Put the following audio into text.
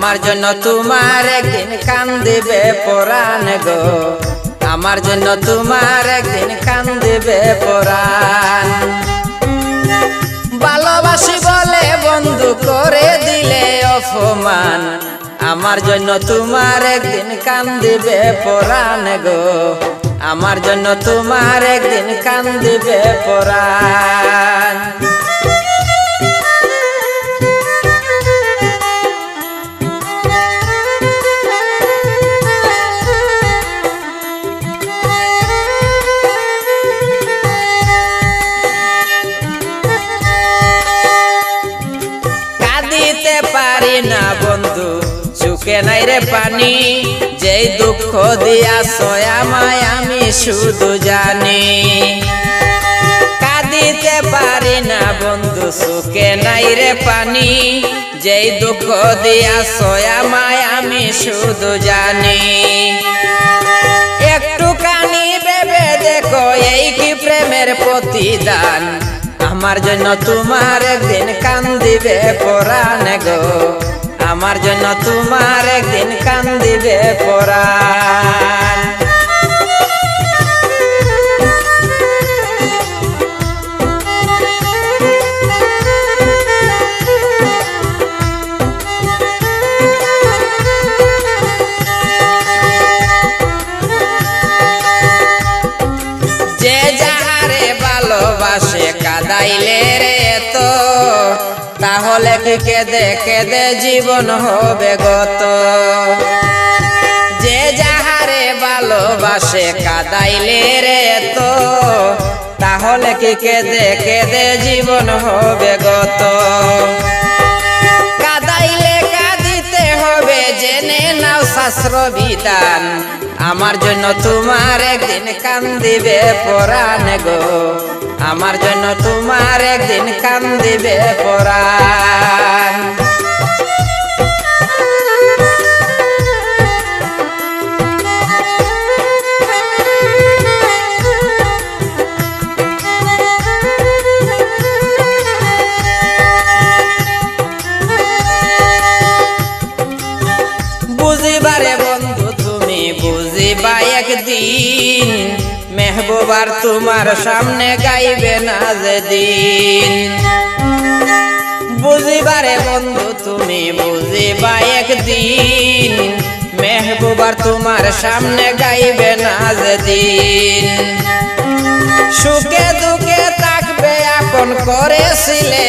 আমার জন্য তোমার একদিন কান্দিবে পরাণ গো, আমার জন্য তোমার একদিন কান্দিবে পরাণ। ভালোবাসি বলে বন্ধু করে দিলে অপমান, আমার জন্য তোমার একদিন কান্দিবে পরাণ গো, আমার জন্য তোমার একদিন কান্দিবে পরাণ। কাঁদিতে পারি না বন্ধু চোখে নাই রে পানি, যেই দুঃখ দিয়াছ আমায় আমি শুধু জানি। কাঁদিতে পারি না বন্ধু চোখে নাই রে পানি, যেই দুঃখ দিয়াছ আমায় আমি শুধু জানি। একটুখানি ভেবে দেখো এই কি প্রেমের প্রতিদান, আমার জন্য তোমার একদিন কান্দিবে পরাণ গো, আমার জন্য তোমার একদিন কান্দিবে পরাণ। যে যাহারে ভালোবাসে কাঁদাইলে রে তো, তাহলে কি কেঁদে কেঁদে জীবন হবে গত। যে যাহারে ভালোবাসে কাঁদাইলে রে তো, তাহলে কি কেঁদে কেঁদে জীবন হবে গত। কাঁদাইলে কাঁদিতে হবে জেনে নাও শাস্ত্র বিধান, আমার জন্য তোমার একদিন কান্দিবে পরাণ গো, আমার জন্য তোমার একদিন কান্দিবে পরাণ। বুঝিবারে বন্ধু তুমি বুঝিবা একদিন, মেহবুবার তোমার সামনে গাইবে না যেদিন। বুঝিবারে বন্ধু তুমি বুঝিবা একদিন, মেহবুবার তোমার সামনে গাইবে না যেদিন। সুখে দুঃখে থাকবে আপন করেছিলে